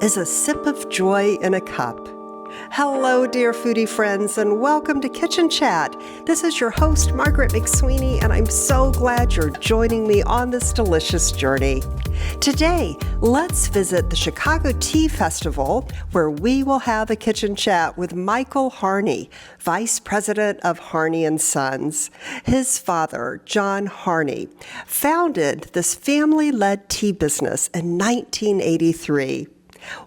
is a sip of joy in a cup. Hello, dear foodie friends, and welcome to Kitchen Chat. This is your host, Margaret McSweeney, and I'm so glad you're joining me on this delicious journey. Today, let's visit the Chicago Tea Festival, where we will have a kitchen chat with Michael Harney, Vice President of Harney Sons. His father, John Harney, founded this family-led tea business in 1983.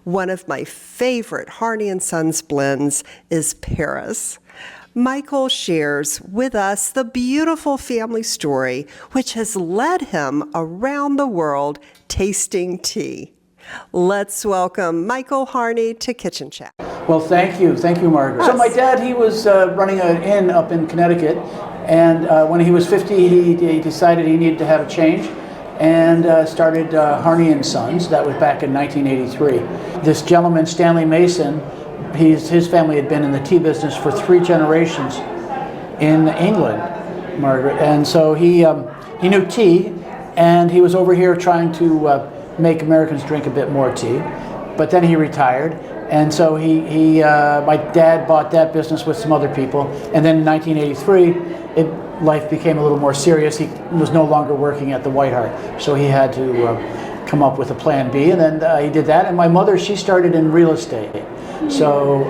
One of my favorite Harney Sons blends is Paris. Michael shares with us the beautiful family story which has led him around the world tasting tea. Let's welcome Michael Harney to Kitchen Chat. Well, thank you, Margaret. Yes. So my dad, he was running an inn up in Connecticut, and when he was 50, he decided he needed to have a change, and started Harney Sons. That was back in 1983. This gentleman, Stanley Mason, his family had been in the tea business for 3 generations in England, Margaret, and so he knew tea, and he was over here trying to make Americans drink a bit more tea. But then he retired, and so my dad bought that business with some other people, and then in 1983, life became a little more serious. He was no longer working at the White Hart, so he had to come up with a plan B, and then he did that. And my mother, she started in real estate. So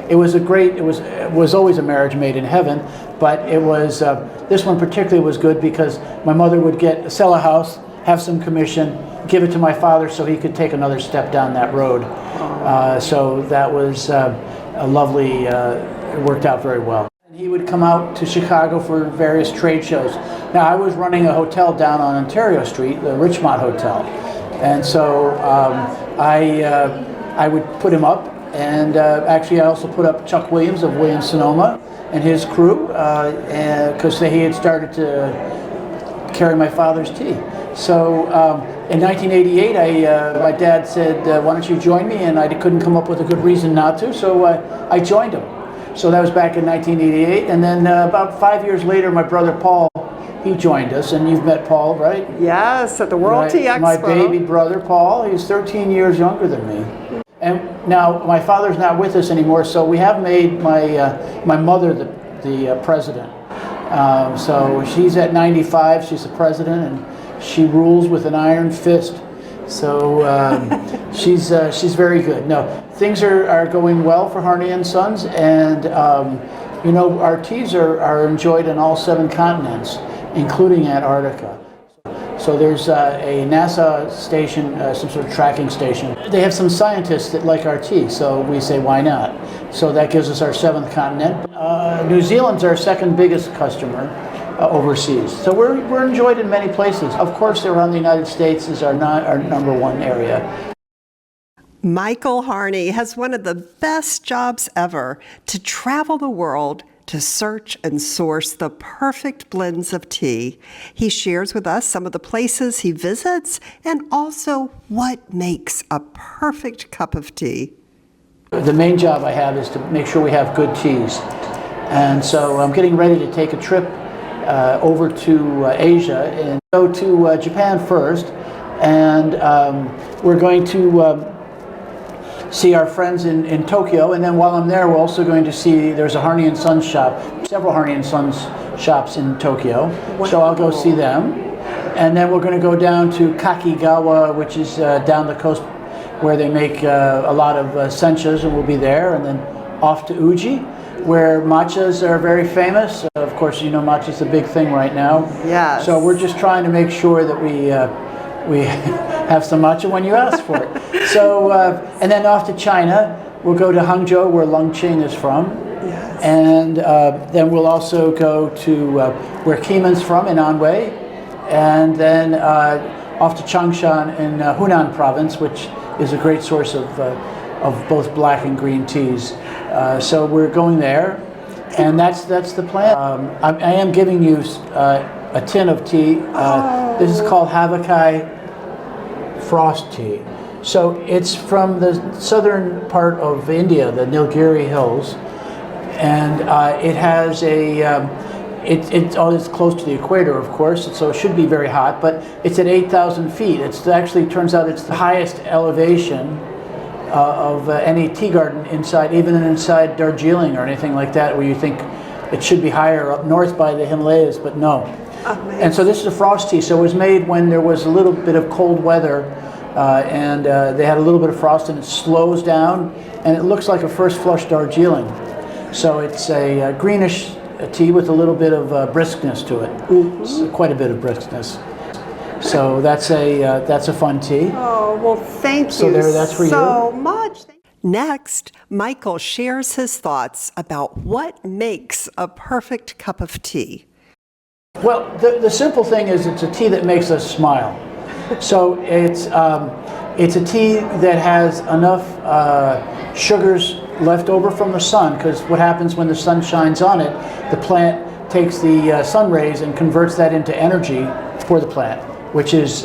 it was always a marriage made in heaven, but it was, this one particularly was good because my mother would sell a house, have some commission, give it to my father so he could take another step down that road. So that was a lovely, it worked out very well. He would come out to Chicago for various trade shows. Now, I was running a hotel down on Ontario Street, the Richmond Hotel, and so I would put him up, and actually I also put up Chuck Williams of Williams-Sonoma and his crew, because he had started to carry my father's tea. So in 1988, my dad said, why don't you join me? And I couldn't come up with a good reason not to, so I joined him. So that was back in 1988, and then about 5 years later, my brother Paul, he joined us, and you've met Paul, right? Yes, at the World Tea Expo. My baby brother Paul, he's 13 years younger than me. And now my father's not with us anymore, so we have made my mother the president. So she's at 95, she's the president, and she rules with an iron fist. So she's very good. No, things are going well for Harney Sons, and you know, our teas are enjoyed in all 7 continents, including Antarctica. So there's a NASA station, some sort of tracking station. They have some scientists that like our tea, so we say why not? So that gives us our 7th continent. New Zealand's our 2nd biggest customer overseas. So we're enjoyed in many places. Of course, around the United States is our number 1 area. Michael Harney has one of the best jobs ever to travel the world to search and source the perfect blends of tea. He shares with us some of the places he visits and also what makes a perfect cup of tea. The main job I have is to make sure we have good teas. And so I'm getting ready to take a trip over to Asia and go to Japan first. And we're going to see our friends in Tokyo, and then while I'm there, we're also going to see, there's a Harney Sons shop, several Harney Sons shops in Tokyo. Wow. So I'll go see them. And then we're going to go down to Kakigawa, which is down the coast where they make a lot of senchas, and we'll be there. And then off to Uji, where matchas are very famous. Of course, you know matcha's a big thing right now. Yes. So we're just trying to make sure that we have some matcha when you ask for it. So, and then off to China, we'll go to Hangzhou, where Longqing is from. Yes. And then we'll also go to where Keeman's from, in Anhui. And then off to Changshan in Hunan province, which is a great source of both black and green teas. So we're going there, and that's the plan. I am giving you a tin of tea. This is called Havakai Frost tea. So it's from the southern part of India, the Nilgiri Hills, and it has it's close to the equator, of course, so it should be very hot, but it's at 8,000 feet. It's actually, turns out it's the highest elevation of any tea garden inside, even inside Darjeeling or anything like that, where you think it should be higher up north by the Himalayas, but no. Amazing. And so this is a frost tea, so it was made when there was a little bit of cold weather, and they had a little bit of frost, and it slows down, and it looks like a first flush Darjeeling. So it's a greenish tea with a little bit of briskness to it. Mm-hmm. Quite a bit of briskness. So that's a fun tea. Oh, well, thank you that's for so you. much. Next, Michael shares his thoughts about what makes a perfect cup of tea. Well, the simple thing is it's a tea that makes us smile. So it's a tea that has enough sugars left over from the sun, because what happens when the sun shines on it, the plant takes the sun rays and converts that into energy for the plant, which is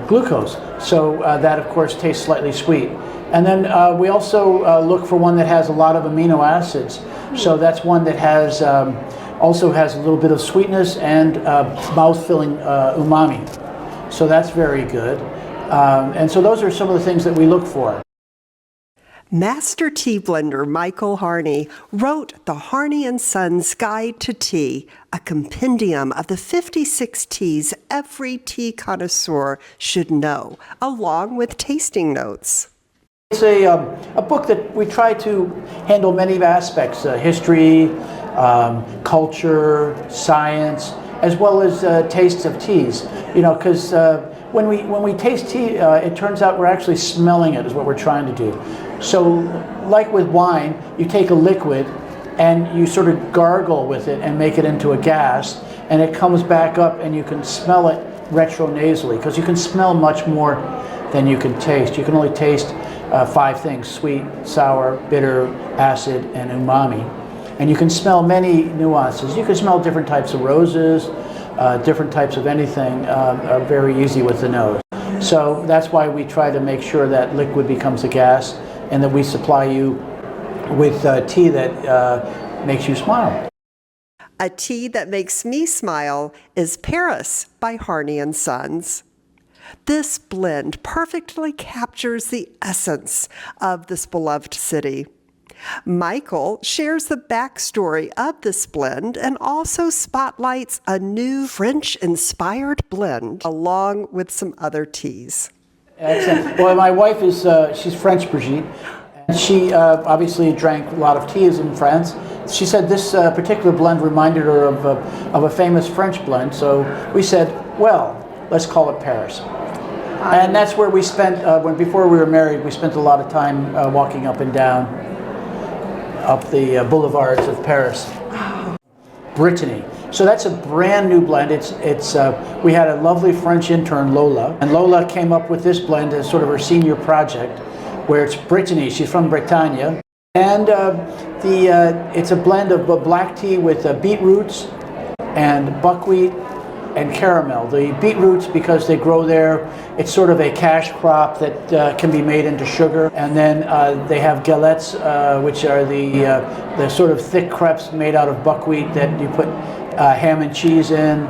glucose. So that, of course, tastes slightly sweet. And then we also look for one that has a lot of amino acids. So that's one that has also has a little bit of sweetness and mouth-filling umami. So that's very good. And so those are some of the things that we look for. Master tea blender Michael Harney wrote the Harney Sons Guide to Tea, a compendium of the 56 teas every tea connoisseur should know, along with tasting notes. It's a book that we try to handle many aspects, history, culture, science, as well as tastes of teas. You know, because when we taste tea, it turns out we're actually smelling it is what we're trying to do. So like with wine, you take a liquid and you sort of gargle with it and make it into a gas, and it comes back up and you can smell it retronasally, because you can smell much more than you can taste. You can only taste 5 things: sweet, sour, bitter, acid, and umami. And you can smell many nuances. You can smell different types of roses, different types of anything are very easy with the nose. So that's why we try to make sure that liquid becomes a gas, and that we supply you with tea that makes you smile. A tea that makes me smile is Paris by Harney Sons. This blend perfectly captures the essence of this beloved city. Michael shares the backstory of this blend and also spotlights a new French-inspired blend along with some other teas. Excellent. Well, my wife is she's French, Brigitte. And she obviously drank a lot of teas in France. She said this particular blend reminded her of a famous French blend. So we said, well, let's call it Paris. And that's where we spent, before we were married, we spent a lot of time walking up and down, up the boulevards of Paris. Brittany. So that's a brand new blend. We had a lovely French intern, Lola, and Lola came up with this blend as sort of her senior project, where it's Brittany. She's from Bretagne, and it's a blend of black tea with beetroots and buckwheat and caramel. The beetroots, because they grow there, it's sort of a cash crop that can be made into sugar. And then they have galettes, which are the sort of thick crepes made out of buckwheat that you put ham and cheese in.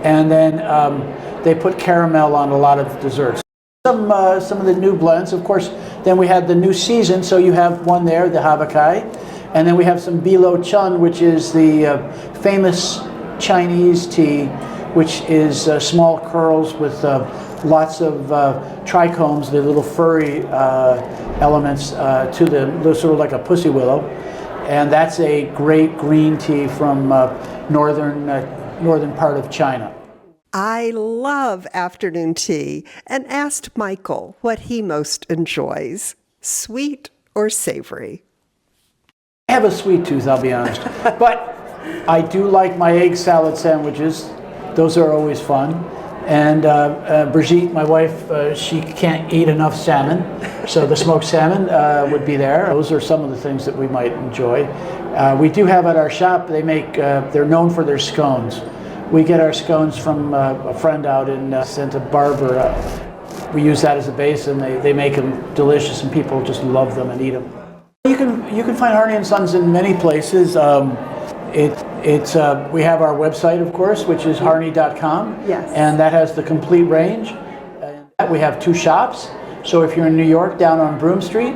And then they put caramel on a lot of desserts. Some of the new blends, of course. Then we had the new season, so you have one there, the Habakai. And then we have some Bilo Chun, which is the famous Chinese tea, which is small curls with lots of trichomes, the little furry elements to the sort of like a pussy willow. And that's a great green tea from northern part of China. I love afternoon tea and asked Michael what he most enjoys, sweet or savory. I have a sweet tooth, I'll be honest. But I do like my egg salad sandwiches. Those are always fun. And Brigitte, my wife, she can't eat enough salmon, so the smoked salmon would be there. Those are some of the things that we might enjoy. We do have at our shop, they're known for their scones. We get our scones from a friend out in Santa Barbara. We use that as a base, and they make them delicious, and people just love them and eat them. You can find Harney Sons in many places. We have our website, of course, which is harney.com. Yes. And that has the complete range. And we have 2 shops. So if you're in New York, down on Broome Street,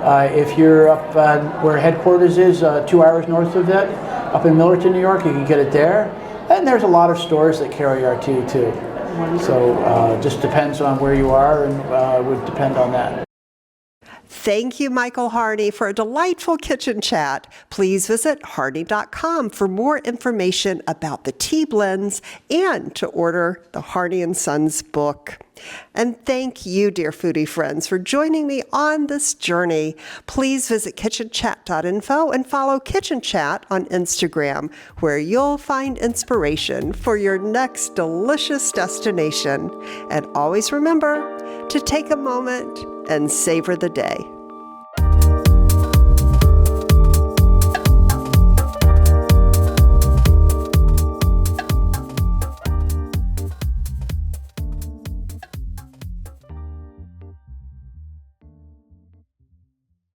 if you're up where headquarters is, 2 hours north of that, up in Millerton, New York, you can get it there. And there's a lot of stores that carry our tea too. So just depends on where you are, and would depend on that. Thank you, Michael Harney, for a delightful kitchen chat. Please visit harney.com for more information about the tea blends and to order the Harney Sons book. And thank you, dear foodie friends, for joining me on this journey. Please visit kitchenchat.info and follow Kitchen Chat on Instagram, where you'll find inspiration for your next delicious destination. And always remember to take a moment and savor the day.